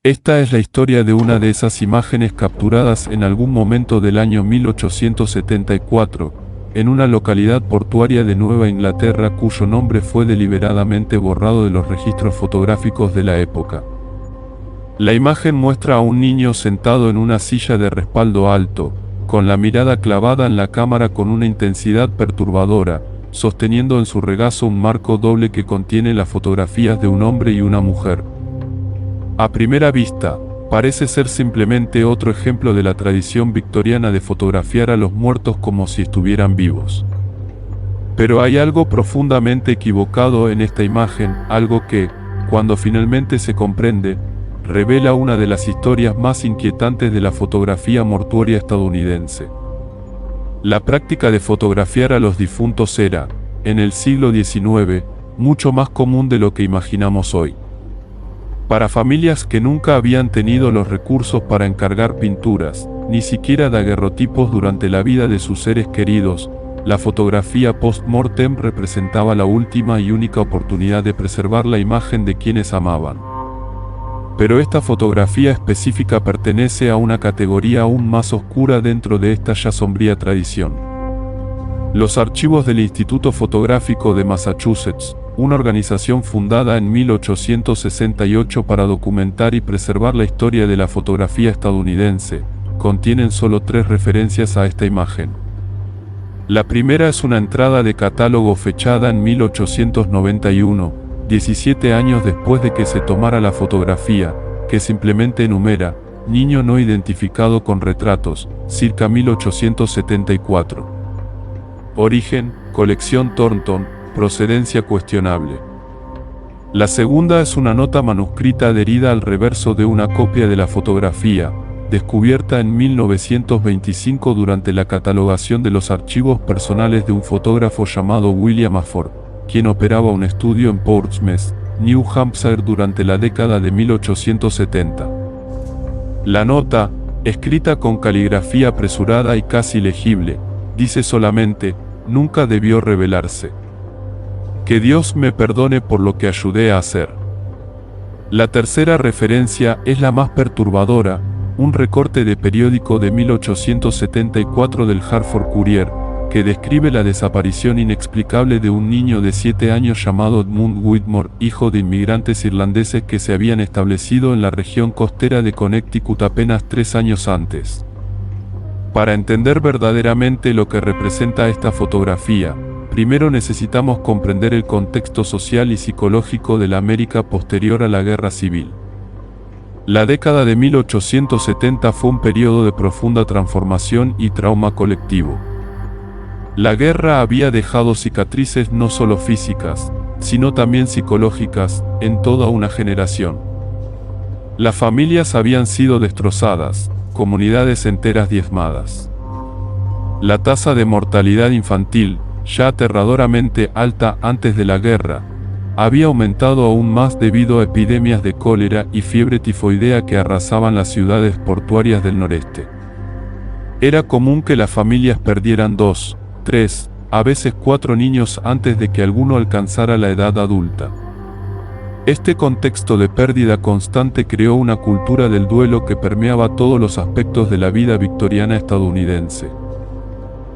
Esta es la historia de una de esas imágenes capturadas en algún momento del año 1874, en una localidad portuaria de Nueva Inglaterra cuyo nombre fue deliberadamente borrado de los registros fotográficos de la época. La imagen muestra a un niño sentado en una silla de respaldo alto, con la mirada clavada en la cámara con una intensidad perturbadora, sosteniendo en su regazo un marco doble que contiene las fotografías de un hombre y una mujer. A primera vista, parece ser simplemente otro ejemplo de la tradición victoriana de fotografiar a los muertos como si estuvieran vivos. Pero hay algo profundamente equivocado en esta imagen, algo que, cuando finalmente se comprende, revela una de las historias más inquietantes de la fotografía mortuoria estadounidense. La práctica de fotografiar a los difuntos era, en el siglo XIX, mucho más común de lo que imaginamos hoy. Para familias que nunca habían tenido los recursos para encargar pinturas, ni siquiera daguerrotipos durante la vida de sus seres queridos, la fotografía post-mortem representaba la última y única oportunidad de preservar la imagen de quienes amaban. Pero esta fotografía específica pertenece a una categoría aún más oscura dentro de esta ya sombría tradición. Los archivos del Instituto Fotográfico de Massachusetts, una organización fundada en 1868 para documentar y preservar la historia de la fotografía estadounidense, contienen solo 3 referencias a esta imagen. La primera es una entrada de catálogo fechada en 1891, 17 años después de que se tomara la fotografía, que simplemente enumera, niño no identificado con retratos, circa 1874. Origen, colección Thornton, procedencia cuestionable. La segunda es una nota manuscrita adherida al reverso de una copia de la fotografía, descubierta en 1925 durante la catalogación de los archivos personales de un fotógrafo llamado William Afford, quien operaba un estudio en Portsmouth, New Hampshire durante la década de 1870. La nota, escrita con caligrafía apresurada y casi legible, dice solamente, nunca debió revelarse. Que Dios me perdone por lo que ayudé a hacer. La tercera referencia es la más perturbadora, un recorte de periódico de 1874 del Hartford Courier, que describe la desaparición inexplicable de un niño de 7 años llamado Edmund Whitmore, hijo de inmigrantes irlandeses que se habían establecido en la región costera de Connecticut apenas 3 años antes. Para entender verdaderamente lo que representa esta fotografía, primero necesitamos comprender el contexto social y psicológico de la América posterior a la Guerra Civil. La década de 1870 fue un periodo de profunda transformación y trauma colectivo. La guerra había dejado cicatrices no solo físicas, sino también psicológicas, en toda una generación. Las familias habían sido destrozadas, comunidades enteras diezmadas. La tasa de mortalidad infantil, ya aterradoramente alta antes de la guerra, había aumentado aún más debido a epidemias de cólera y fiebre tifoidea que arrasaban las ciudades portuarias del noreste. Era común que las familias perdieran 2, 3, a veces 4 niños antes de que alguno alcanzara la edad adulta. Este contexto de pérdida constante creó una cultura del duelo que permeaba todos los aspectos de la vida victoriana estadounidense.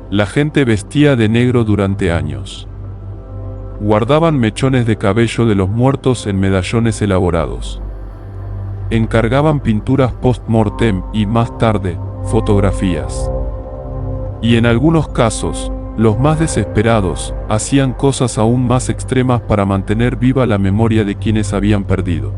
La gente vestía de negro durante años. Guardaban mechones de cabello de los muertos en medallones elaborados. Encargaban pinturas post-mortem y, más tarde, fotografías. Y en algunos casos, los más desesperados, hacían cosas aún más extremas para mantener viva la memoria de quienes habían perdido.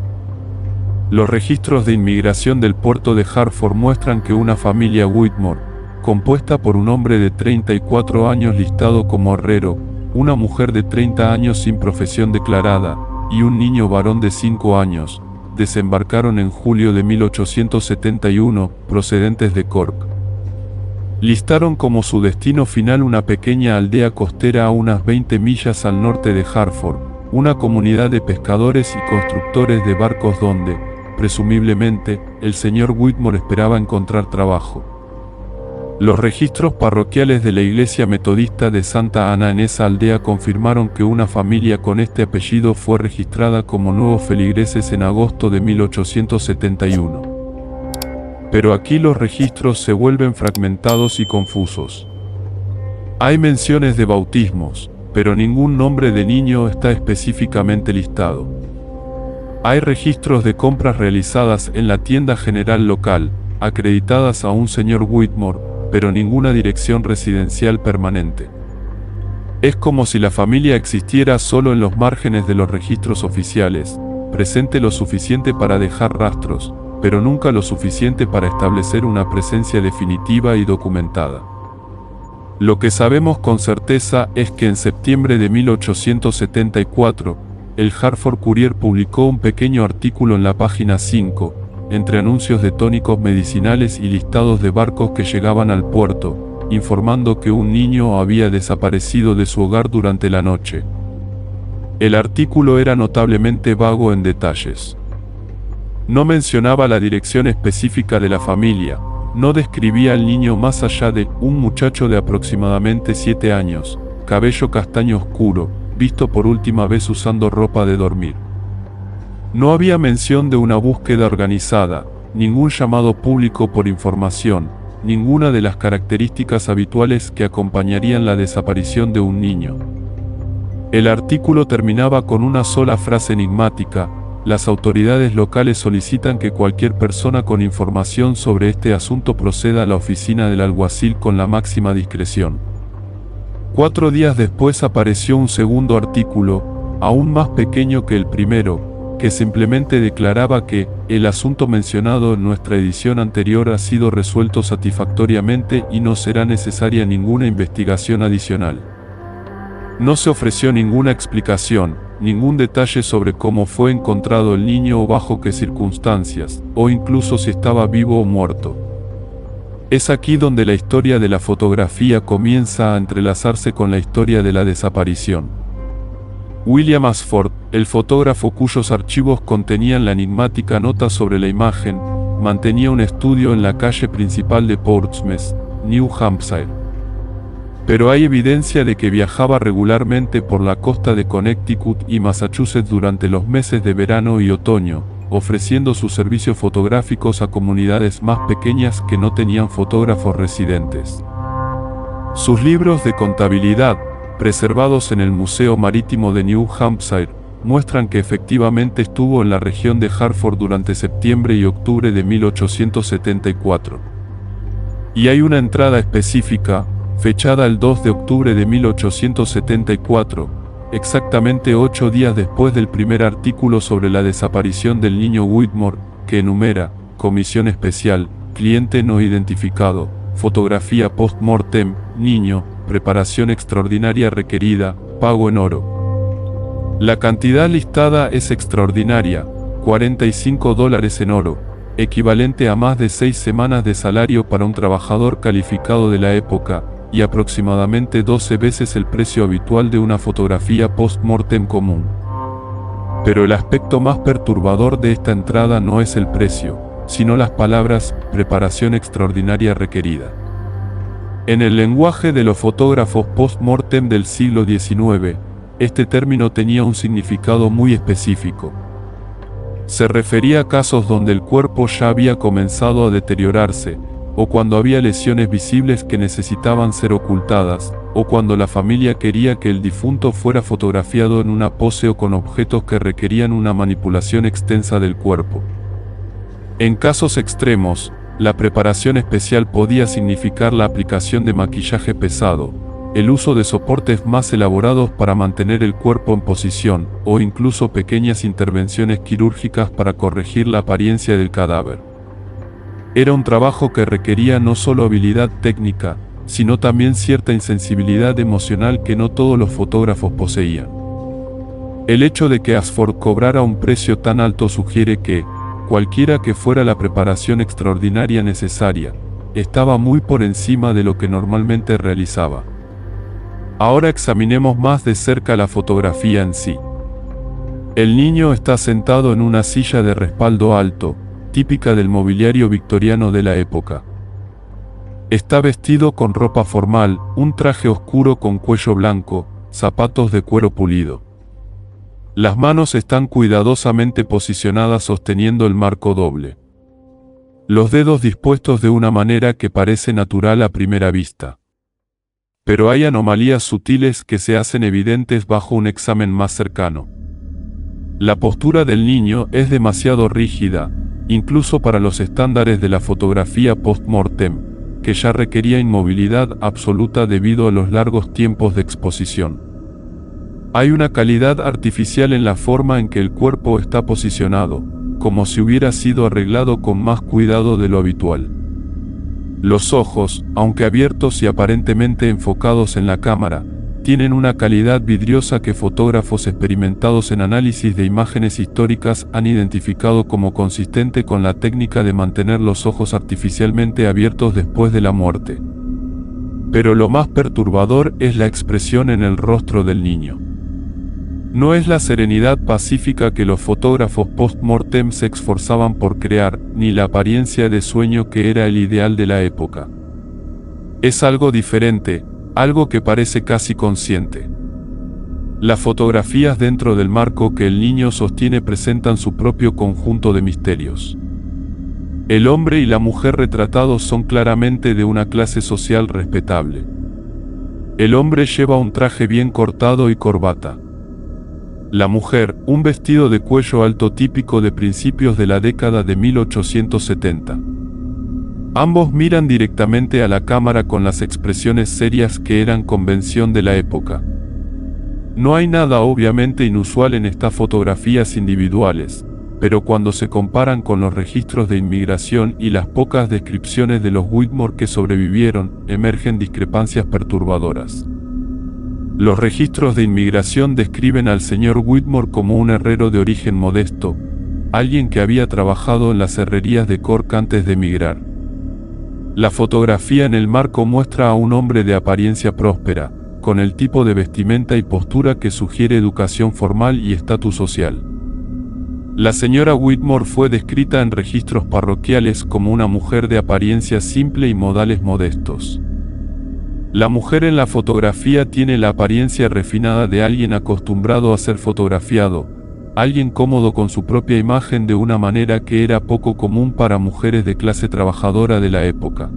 Los registros de inmigración del puerto de Hartford muestran que una familia Whitmore, compuesta por un hombre de 34 años listado como herrero, una mujer de 30 años sin profesión declarada, y un niño varón de 5 años, desembarcaron en julio de 1871, procedentes de Cork. Listaron como su destino final una pequeña aldea costera a unas 20 millas al norte de Hartford, una comunidad de pescadores y constructores de barcos donde, presumiblemente, el señor Whitmore esperaba encontrar trabajo. Los registros parroquiales de la iglesia metodista de Santa Ana en esa aldea confirmaron que una familia con este apellido fue registrada como nuevos feligreses en agosto de 1871. Pero aquí los registros se vuelven fragmentados y confusos. Hay menciones de bautismos, pero ningún nombre de niño está específicamente listado. Hay registros de compras realizadas en la tienda general local, acreditadas a un señor Whitmore, pero ninguna dirección residencial permanente. Es como si la familia existiera solo en los márgenes de los registros oficiales, presente lo suficiente para dejar rastros, pero nunca lo suficiente para establecer una presencia definitiva y documentada. Lo que sabemos con certeza es que en septiembre de 1874, el Hartford Courier publicó un pequeño artículo en la página 5, entre anuncios de tónicos medicinales y listados de barcos que llegaban al puerto, informando que un niño había desaparecido de su hogar durante la noche. El artículo era notablemente vago en detalles. No mencionaba la dirección específica de la familia, no describía al niño más allá de un muchacho de aproximadamente 7 años, cabello castaño oscuro, visto por última vez usando ropa de dormir. No había mención de una búsqueda organizada, ningún llamado público por información, ninguna de las características habituales que acompañarían la desaparición de un niño. El artículo terminaba con una sola frase enigmática: las autoridades locales solicitan que cualquier persona con información sobre este asunto proceda a la oficina del alguacil con la máxima discreción. 4 días después apareció un segundo artículo, aún más pequeño que el primero, que simplemente declaraba que el asunto mencionado en nuestra edición anterior ha sido resuelto satisfactoriamente y no será necesaria ninguna investigación adicional. No se ofreció ninguna explicación, ningún detalle sobre cómo fue encontrado el niño o bajo qué circunstancias, o incluso si estaba vivo o muerto. Es aquí donde la historia de la fotografía comienza a entrelazarse con la historia de la desaparición. William Ashford, el fotógrafo cuyos archivos contenían la enigmática nota sobre la imagen, mantenía un estudio en la calle principal de Portsmouth, New Hampshire. Pero hay evidencia de que viajaba regularmente por la costa de Connecticut y Massachusetts durante los meses de verano y otoño, ofreciendo sus servicios fotográficos a comunidades más pequeñas que no tenían fotógrafos residentes. Sus libros de contabilidad, preservados en el Museo Marítimo de New Hampshire, muestran que efectivamente estuvo en la región de Hartford durante septiembre y octubre de 1874. Y hay una entrada específica, fechada el 2 de octubre de 1874, exactamente 8 días después del primer artículo sobre la desaparición del niño Whitmore, que enumera: comisión especial, cliente no identificado, fotografía post-mortem, niño, preparación extraordinaria requerida, pago en oro. La cantidad listada es extraordinaria, $45 en oro, equivalente a más de 6 semanas de salario para un trabajador calificado de la época, y aproximadamente 12 veces el precio habitual de una fotografía post-mortem común. Pero el aspecto más perturbador de esta entrada no es el precio, sino las palabras preparación extraordinaria requerida. En el lenguaje de los fotógrafos post-mortem del siglo XIX, este término tenía un significado muy específico. Se refería a casos donde el cuerpo ya había comenzado a deteriorarse, o cuando había lesiones visibles que necesitaban ser ocultadas, o cuando la familia quería que el difunto fuera fotografiado en una pose o con objetos que requerían una manipulación extensa del cuerpo. En casos extremos, la preparación especial podía significar la aplicación de maquillaje pesado, el uso de soportes más elaborados para mantener el cuerpo en posición, o incluso pequeñas intervenciones quirúrgicas para corregir la apariencia del cadáver. Era un trabajo que requería no solo habilidad técnica, sino también cierta insensibilidad emocional que no todos los fotógrafos poseían. El hecho de que Ashford cobrara un precio tan alto sugiere que, cualquiera que fuera la preparación extraordinaria necesaria, estaba muy por encima de lo que normalmente realizaba. Ahora examinemos más de cerca la fotografía en sí. El niño está sentado en una silla de respaldo alto, típica del mobiliario victoriano de la época. Está vestido con ropa formal, un traje oscuro con cuello blanco, zapatos de cuero pulido. Las manos están cuidadosamente posicionadas sosteniendo el marco doble. Los dedos dispuestos de una manera que parece natural a primera vista. Pero hay anomalías sutiles que se hacen evidentes bajo un examen más cercano. La postura del niño es demasiado rígida, incluso para los estándares de la fotografía post-mortem, que ya requería inmovilidad absoluta debido a los largos tiempos de exposición. Hay una calidad artificial en la forma en que el cuerpo está posicionado, como si hubiera sido arreglado con más cuidado de lo habitual. Los ojos, aunque abiertos y aparentemente enfocados en la cámara, tienen una calidad vidriosa que fotógrafos experimentados en análisis de imágenes históricas han identificado como consistente con la técnica de mantener los ojos artificialmente abiertos después de la muerte. Pero lo más perturbador es la expresión en el rostro del niño. No es la serenidad pacífica que los fotógrafos post-mortem se esforzaban por crear, ni la apariencia de sueño que era el ideal de la época. Es algo diferente, algo que parece casi consciente. Las fotografías dentro del marco que el niño sostiene presentan su propio conjunto de misterios. El hombre y la mujer retratados son claramente de una clase social respetable. El hombre lleva un traje bien cortado y corbata. La mujer, un vestido de cuello alto típico de principios de la década de 1870. Ambos miran directamente a la cámara con las expresiones serias que eran convención de la época. No hay nada obviamente inusual en estas fotografías individuales, pero cuando se comparan con los registros de inmigración y las pocas descripciones de los Whitmore que sobrevivieron, emergen discrepancias perturbadoras. Los registros de inmigración describen al señor Whitmore como un herrero de origen modesto, alguien que había trabajado en las herrerías de Cork antes de emigrar. La fotografía en el marco muestra a un hombre de apariencia próspera, con el tipo de vestimenta y postura que sugiere educación formal y estatus social. La señora Whitmore fue descrita en registros parroquiales como una mujer de apariencia simple y modales modestos. La mujer en la fotografía tiene la apariencia refinada de alguien acostumbrado a ser fotografiado, alguien cómodo con su propia imagen de una manera que era poco común para mujeres de clase trabajadora de la época.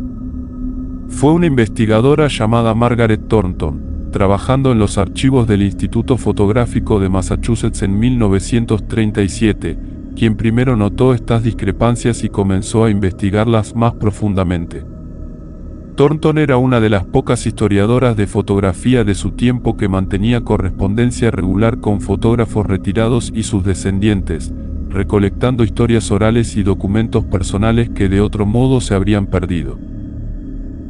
Fue una investigadora llamada Margaret Thornton, trabajando en los archivos del Instituto Fotográfico de Massachusetts en 1937, quien primero notó estas discrepancias y comenzó a investigarlas más profundamente. Thornton era una de las pocas historiadoras de fotografía de su tiempo que mantenía correspondencia regular con fotógrafos retirados y sus descendientes, recolectando historias orales y documentos personales que de otro modo se habrían perdido.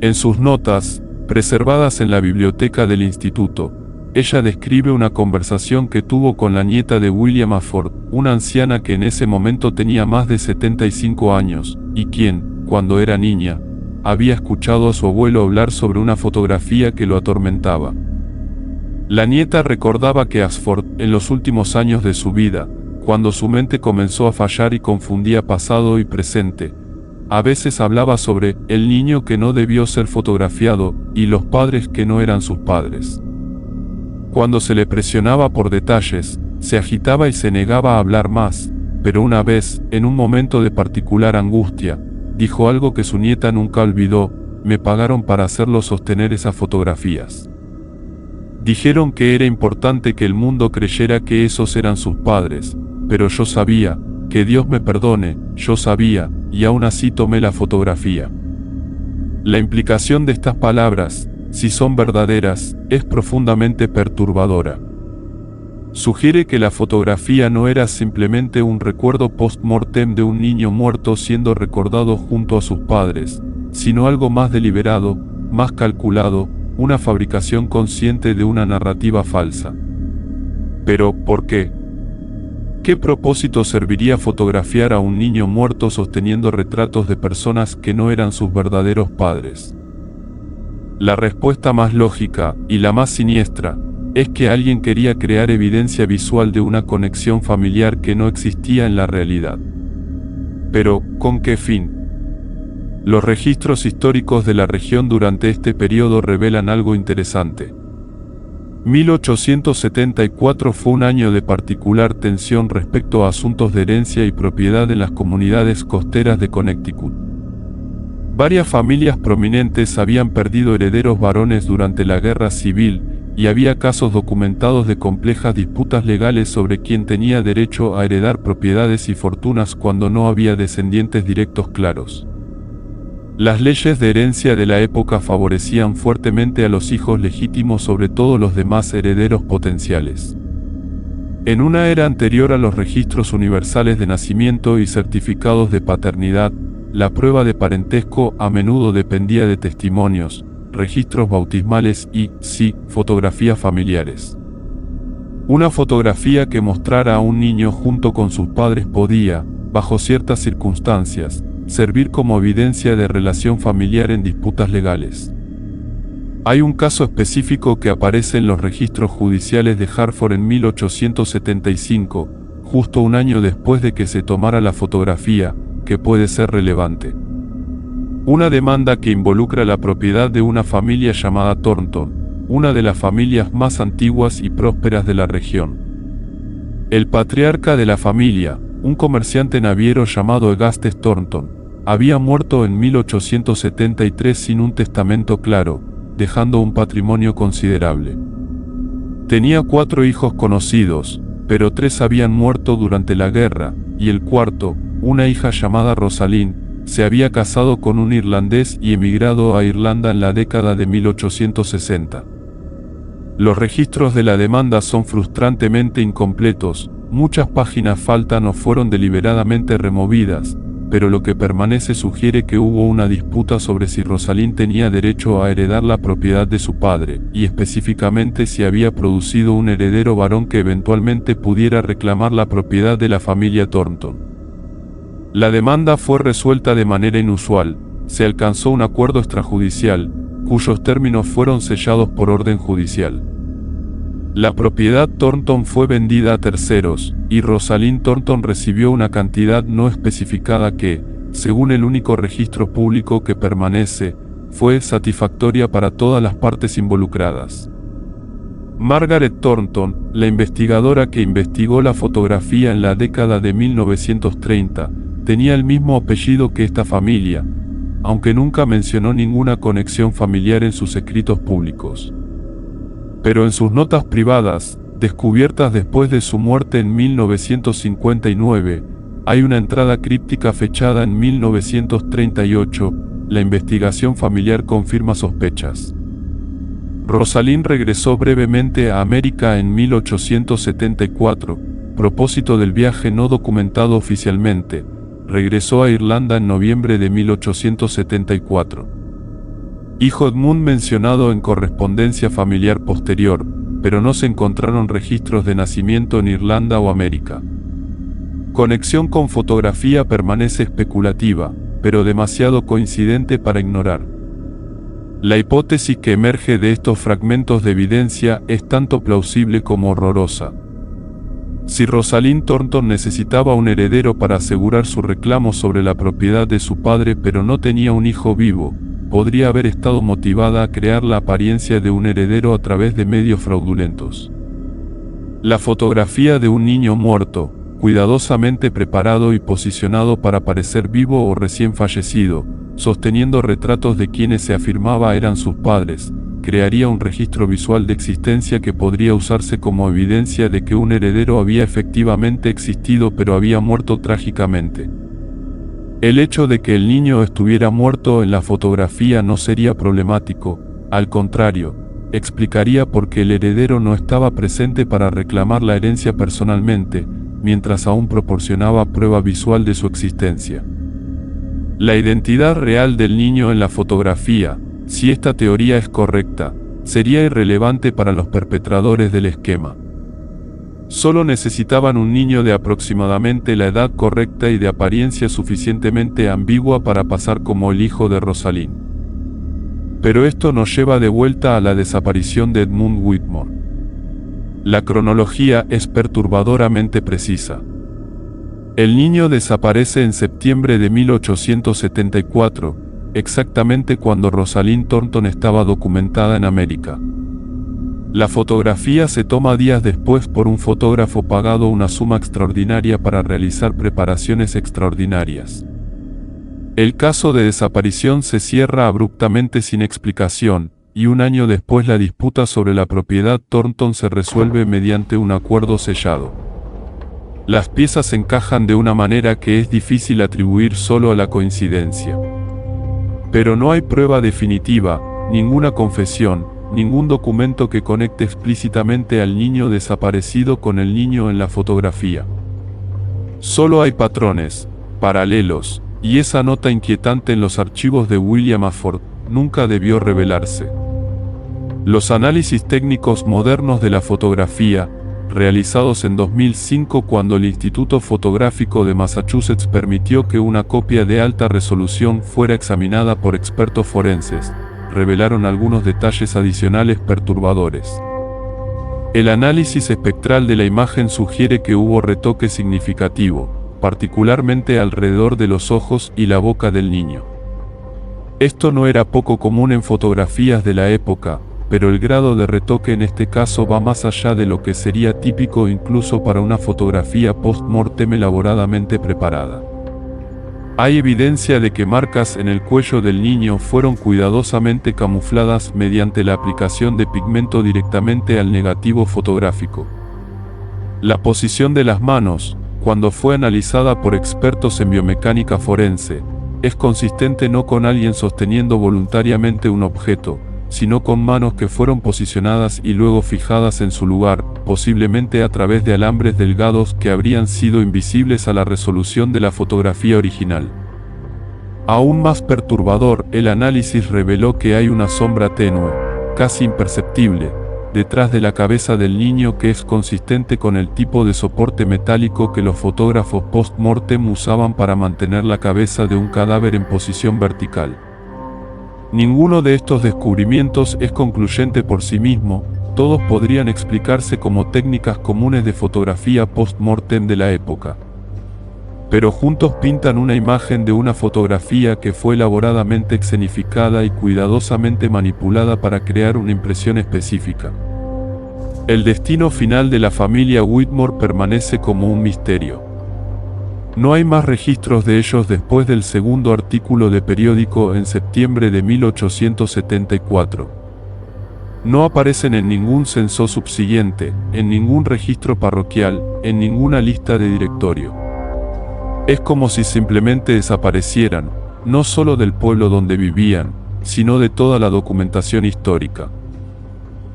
En sus notas, preservadas en la biblioteca del instituto, ella describe una conversación que tuvo con la nieta de William Afford, una anciana que en ese momento tenía más de 75 años, y quien, cuando era niña, había escuchado a su abuelo hablar sobre una fotografía que lo atormentaba. La nieta recordaba que Ashford, en los últimos años de su vida, cuando su mente comenzó a fallar y confundía pasado y presente, a veces hablaba sobre el niño que no debió ser fotografiado y los padres que no eran sus padres. Cuando se le presionaba por detalles, se agitaba y se negaba a hablar más, pero una vez, en un momento de particular angustia, dijo algo que su nieta nunca olvidó: me pagaron para hacerlo sostener esas fotografías. Dijeron que era importante que el mundo creyera que esos eran sus padres, pero yo sabía, que Dios me perdone, yo sabía, y aún así tomé la fotografía. La implicación de estas palabras, si son verdaderas, es profundamente perturbadora. Sugiere que la fotografía no era simplemente un recuerdo post-mortem de un niño muerto siendo recordado junto a sus padres, sino algo más deliberado, más calculado, una fabricación consciente de una narrativa falsa. Pero, ¿por qué? ¿Qué propósito serviría fotografiar a un niño muerto sosteniendo retratos de personas que no eran sus verdaderos padres? La respuesta más lógica, y la más siniestra, es que alguien quería crear evidencia visual de una conexión familiar que no existía en la realidad. Pero, ¿con qué fin? Los registros históricos de la región durante este periodo revelan algo interesante. 1874 fue un año de particular tensión respecto a asuntos de herencia y propiedad en las comunidades costeras de Connecticut. Varias familias prominentes habían perdido herederos varones durante la Guerra Civil, y había casos documentados de complejas disputas legales sobre quién tenía derecho a heredar propiedades y fortunas cuando no había descendientes directos claros. Las leyes de herencia de la época favorecían fuertemente a los hijos legítimos sobre todos los demás herederos potenciales. En una era anterior a los registros universales de nacimiento y certificados de paternidad, la prueba de parentesco a menudo dependía de testimonios, registros bautismales y, sí, fotografías familiares. Una fotografía que mostrara a un niño junto con sus padres podía, bajo ciertas circunstancias, servir como evidencia de relación familiar en disputas legales. Hay un caso específico que aparece en los registros judiciales de Hartford en 1875, justo un año después de que se tomara la fotografía, que puede ser relevante. Una demanda que involucra la propiedad de una familia llamada Thornton, una de las familias más antiguas y prósperas de la región. El patriarca de la familia, un comerciante naviero llamado Augustus Thornton, había muerto en 1873 sin un testamento claro, dejando un patrimonio considerable. Tenía 4 hijos conocidos, pero 3 habían muerto durante la guerra, y el cuarto, una hija llamada Rosalind, se había casado con un irlandés y emigrado a Irlanda en la década de 1860. Los registros de la demanda son frustrantemente incompletos, muchas páginas faltan o fueron deliberadamente removidas, pero lo que permanece sugiere que hubo una disputa sobre si Rosalind tenía derecho a heredar la propiedad de su padre, y específicamente si había producido un heredero varón que eventualmente pudiera reclamar la propiedad de la familia Thornton. La demanda fue resuelta de manera inusual, se alcanzó un acuerdo extrajudicial, cuyos términos fueron sellados por orden judicial. La propiedad Thornton fue vendida a terceros, y Rosalind Thornton recibió una cantidad no especificada que, según el único registro público que permanece, fue satisfactoria para todas las partes involucradas. Margaret Thornton, la investigadora que investigó la fotografía en la década de 1930, tenía el mismo apellido que esta familia, aunque nunca mencionó ninguna conexión familiar en sus escritos públicos. Pero en sus notas privadas, descubiertas después de su muerte en 1959, hay una entrada críptica fechada en 1938, la investigación familiar confirma sospechas. Rosalind regresó brevemente a América en 1874, propósito del viaje no documentado oficialmente. Regresó a Irlanda en noviembre de 1874. Hijo Edmund mencionado en correspondencia familiar posterior, pero no se encontraron registros de nacimiento en Irlanda o América. Conexión con fotografía permanece especulativa, pero demasiado coincidente para ignorar. La hipótesis que emerge de estos fragmentos de evidencia es tanto plausible como horrorosa. Si Rosalind Thornton necesitaba un heredero para asegurar su reclamo sobre la propiedad de su padre pero no tenía un hijo vivo, podría haber estado motivada a crear la apariencia de un heredero a través de medios fraudulentos. La fotografía de un niño muerto, cuidadosamente preparado y posicionado para parecer vivo o recién fallecido, sosteniendo retratos de quienes se afirmaba eran sus padres, crearía un registro visual de existencia que podría usarse como evidencia de que un heredero había efectivamente existido pero había muerto trágicamente. El hecho de que el niño estuviera muerto en la fotografía no sería problemático, al contrario, explicaría por qué el heredero no estaba presente para reclamar la herencia personalmente, mientras aún proporcionaba prueba visual de su existencia. La identidad real del niño en la fotografía, si esta teoría es correcta, sería irrelevante para los perpetradores del esquema. Solo necesitaban un niño de aproximadamente la edad correcta y de apariencia suficientemente ambigua para pasar como el hijo de Rosalind. Pero esto nos lleva de vuelta a la desaparición de Edmund Whitmore. La cronología es perturbadoramente precisa. El niño desaparece en septiembre de 1874, exactamente cuando Rosalind Thornton estaba documentada en América. La fotografía se toma días después por un fotógrafo pagado una suma extraordinaria para realizar preparaciones extraordinarias. El caso de desaparición se cierra abruptamente sin explicación, y un año después la disputa sobre la propiedad Thornton se resuelve mediante un acuerdo sellado. Las piezas encajan de una manera que es difícil atribuir solo a la coincidencia. Pero no hay prueba definitiva, ninguna confesión, ningún documento que conecte explícitamente al niño desaparecido con el niño en la fotografía. Solo hay patrones, paralelos, y esa nota inquietante en los archivos de William Ashford nunca debió revelarse. Los análisis técnicos modernos de la fotografía, realizados en 2005 cuando el Instituto Fotográfico de Massachusetts permitió que una copia de alta resolución fuera examinada por expertos forenses, revelaron algunos detalles adicionales perturbadores. El análisis espectral de la imagen sugiere que hubo retoque significativo, particularmente alrededor de los ojos y la boca del niño. Esto no era poco común en fotografías de la época, pero el grado de retoque en este caso va más allá de lo que sería típico incluso para una fotografía post-mortem elaboradamente preparada. Hay evidencia de que marcas en el cuello del niño fueron cuidadosamente camufladas mediante la aplicación de pigmento directamente al negativo fotográfico. La posición de las manos, cuando fue analizada por expertos en biomecánica forense, es consistente no con alguien sosteniendo voluntariamente un objeto, sino con manos que fueron posicionadas y luego fijadas en su lugar, posiblemente a través de alambres delgados que habrían sido invisibles a la resolución de la fotografía original. Aún más perturbador, el análisis reveló que hay una sombra tenue, casi imperceptible, detrás de la cabeza del niño que es consistente con el tipo de soporte metálico que los fotógrafos post-mortem usaban para mantener la cabeza de un cadáver en posición vertical. Ninguno de estos descubrimientos es concluyente por sí mismo, todos podrían explicarse como técnicas comunes de fotografía post-mortem de la época. Pero juntos pintan una imagen de una fotografía que fue elaboradamente escenificada y cuidadosamente manipulada para crear una impresión específica. El destino final de la familia Whitmore permanece como un misterio. No hay más registros de ellos después del segundo artículo de periódico en septiembre de 1874. No aparecen en ningún censo subsiguiente, en ningún registro parroquial, en ninguna lista de directorio. Es como si simplemente desaparecieran, no solo del pueblo donde vivían, sino de toda la documentación histórica.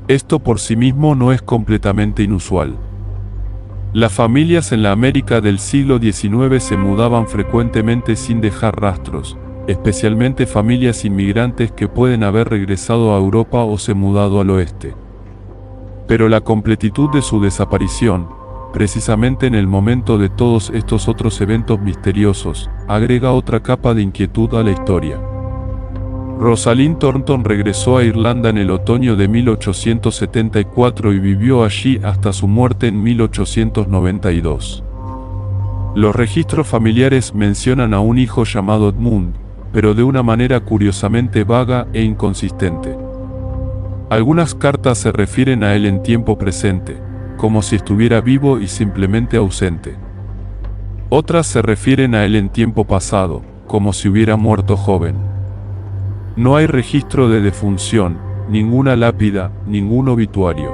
Esto por sí mismo no es completamente inusual. Las familias en la América del siglo XIX se mudaban frecuentemente sin dejar rastros, especialmente familias inmigrantes que pueden haber regresado a Europa o se mudado al oeste. Pero la completitud de su desaparición, precisamente en el momento de todos estos otros eventos misteriosos, agrega otra capa de inquietud a la historia. Rosalind Thornton regresó a Irlanda en el otoño de 1874 y vivió allí hasta su muerte en 1892. Los registros familiares mencionan a un hijo llamado Edmund, pero de una manera curiosamente vaga e inconsistente. Algunas cartas se refieren a él en tiempo presente, como si estuviera vivo y simplemente ausente. Otras se refieren a él en tiempo pasado, como si hubiera muerto joven. No hay registro de defunción, ninguna lápida, ningún obituario.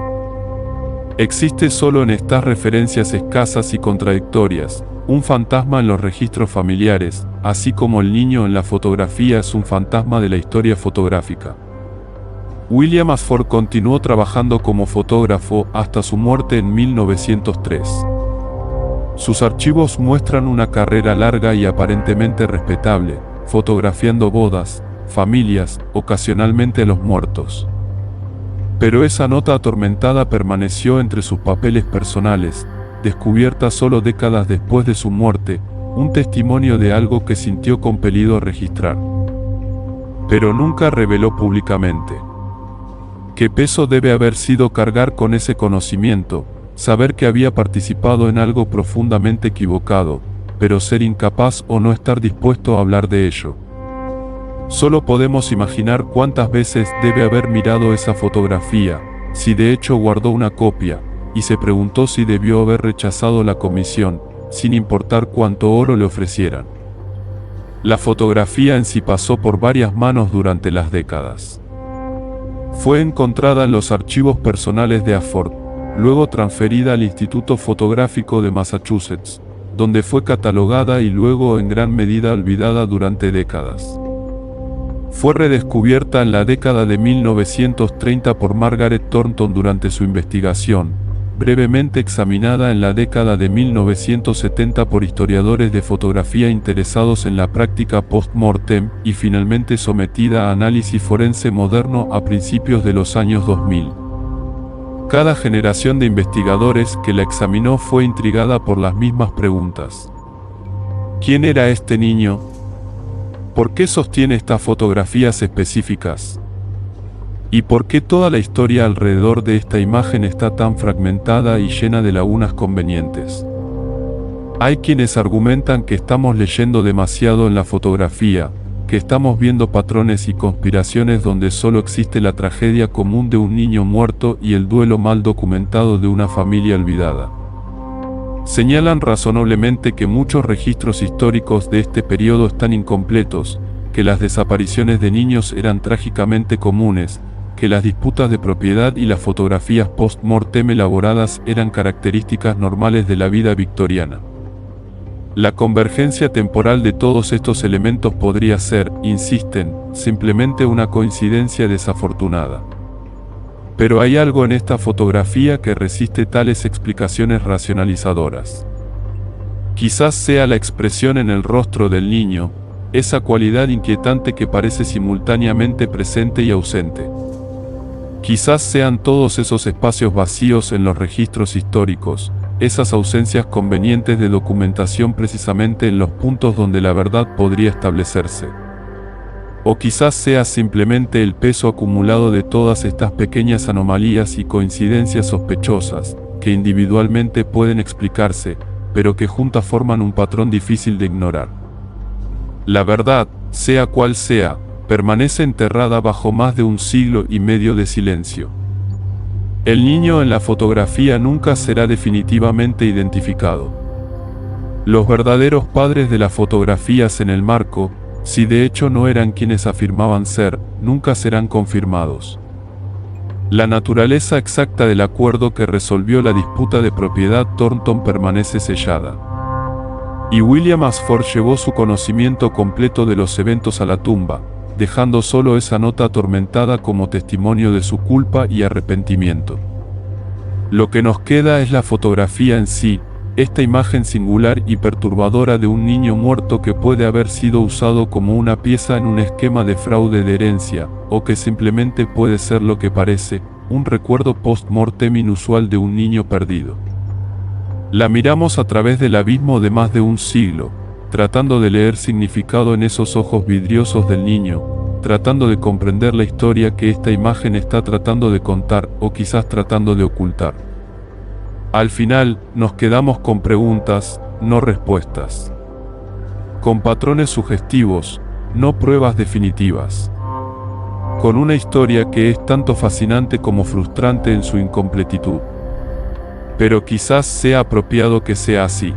Existe solo en estas referencias escasas y contradictorias, un fantasma en los registros familiares, así como el niño en la fotografía es un fantasma de la historia fotográfica. William Ashford continuó trabajando como fotógrafo hasta su muerte en 1903. Sus archivos muestran una carrera larga y aparentemente respetable, fotografiando bodas, familias, ocasionalmente a los muertos. Pero esa nota atormentada permaneció entre sus papeles personales, descubierta solo décadas después de su muerte, un testimonio de algo que sintió compelido a registrar. Pero nunca reveló públicamente. ¿Qué peso debe haber sido cargar con ese conocimiento, saber que había participado en algo profundamente equivocado, pero ser incapaz o no estar dispuesto a hablar de ello? Solo podemos imaginar cuántas veces debe haber mirado esa fotografía, si de hecho guardó una copia, y se preguntó si debió haber rechazado la comisión, sin importar cuánto oro le ofrecieran. La fotografía en sí pasó por varias manos durante las décadas. Fue encontrada en los archivos personales de Afford, luego transferida al Instituto Fotográfico de Massachusetts, donde fue catalogada y luego en gran medida olvidada durante décadas. Fue redescubierta en la década de 1930 por Margaret Thornton durante su investigación, brevemente examinada en la década de 1970 por historiadores de fotografía interesados en la práctica post-mortem y finalmente sometida a análisis forense moderno a principios de los años 2000. Cada generación de investigadores que la examinó fue intrigada por las mismas preguntas. ¿Quién era este niño? ¿Por qué sostiene estas fotografías específicas? ¿Y por qué toda la historia alrededor de esta imagen está tan fragmentada y llena de lagunas convenientes? Hay quienes argumentan que estamos leyendo demasiado en la fotografía, que estamos viendo patrones y conspiraciones donde solo existe la tragedia común de un niño muerto y el duelo mal documentado de una familia olvidada. Señalan razonablemente que muchos registros históricos de este periodo están incompletos, que las desapariciones de niños eran trágicamente comunes, que las disputas de propiedad y las fotografías post-mortem elaboradas eran características normales de la vida victoriana. La convergencia temporal de todos estos elementos podría ser, insisten, simplemente una coincidencia desafortunada. Pero hay algo en esta fotografía que resiste tales explicaciones racionalizadoras. Quizás sea la expresión en el rostro del niño, esa cualidad inquietante que parece simultáneamente presente y ausente. Quizás sean todos esos espacios vacíos en los registros históricos, esas ausencias convenientes de documentación precisamente en los puntos donde la verdad podría establecerse. O quizás sea simplemente el peso acumulado de todas estas pequeñas anomalías y coincidencias sospechosas, que individualmente pueden explicarse, pero que juntas forman un patrón difícil de ignorar. La verdad, sea cual sea, permanece enterrada bajo más de un siglo y medio de silencio. El niño en la fotografía nunca será definitivamente identificado. Los verdaderos padres de las fotografías en el marco, si de hecho no eran quienes afirmaban ser, nunca serán confirmados. La naturaleza exacta del acuerdo que resolvió la disputa de propiedad Thornton permanece sellada. Y William Ashford llevó su conocimiento completo de los eventos a la tumba, dejando solo esa nota atormentada como testimonio de su culpa y arrepentimiento. Lo que nos queda es la fotografía en sí, esta imagen singular y perturbadora de un niño muerto que puede haber sido usado como una pieza en un esquema de fraude de herencia, o que simplemente puede ser lo que parece, un recuerdo post-mortem inusual de un niño perdido. La miramos a través del abismo de más de un siglo, tratando de leer significado en esos ojos vidriosos del niño, tratando de comprender la historia que esta imagen está tratando de contar o quizás tratando de ocultar. Al final, nos quedamos con preguntas, no respuestas. Con patrones sugestivos, no pruebas definitivas. Con una historia que es tanto fascinante como frustrante en su incompletitud. Pero quizás sea apropiado que sea así.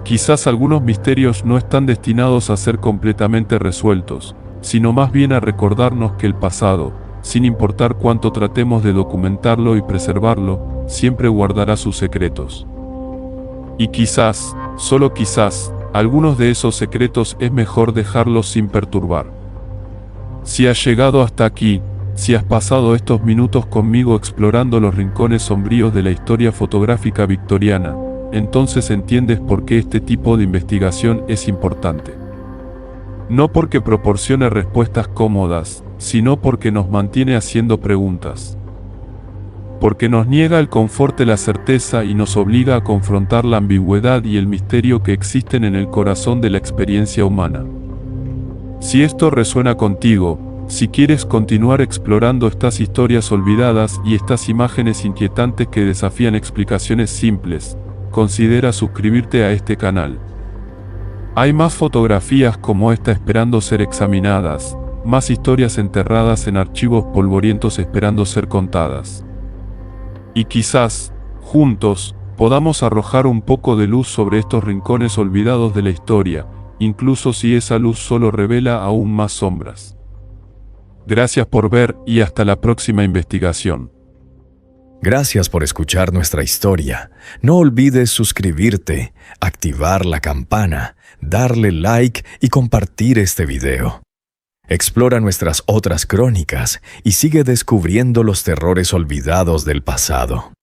Quizás algunos misterios no están destinados a ser completamente resueltos, sino más bien a recordarnos que el pasado, sin importar cuánto tratemos de documentarlo y preservarlo, siempre guardará sus secretos. Y quizás, solo quizás, algunos de esos secretos es mejor dejarlos sin perturbar. Si has llegado hasta aquí, si has pasado estos minutos conmigo explorando los rincones sombríos de la historia fotográfica victoriana, entonces entiendes por qué este tipo de investigación es importante. No porque proporcione respuestas cómodas, sino porque nos mantiene haciendo preguntas. Porque nos niega el confort de la certeza y nos obliga a confrontar la ambigüedad y el misterio que existen en el corazón de la experiencia humana. Si esto resuena contigo, si quieres continuar explorando estas historias olvidadas y estas imágenes inquietantes que desafían explicaciones simples, considera suscribirte a este canal. Hay más fotografías como esta esperando ser examinadas, más historias enterradas en archivos polvorientos esperando ser contadas. Y quizás, juntos, podamos arrojar un poco de luz sobre estos rincones olvidados de la historia, incluso si esa luz solo revela aún más sombras. Gracias por ver y hasta la próxima investigación. Gracias por escuchar nuestra historia. No olvides suscribirte, activar la campana, darle like y compartir este video. Explora nuestras otras crónicas y sigue descubriendo los terrores olvidados del pasado.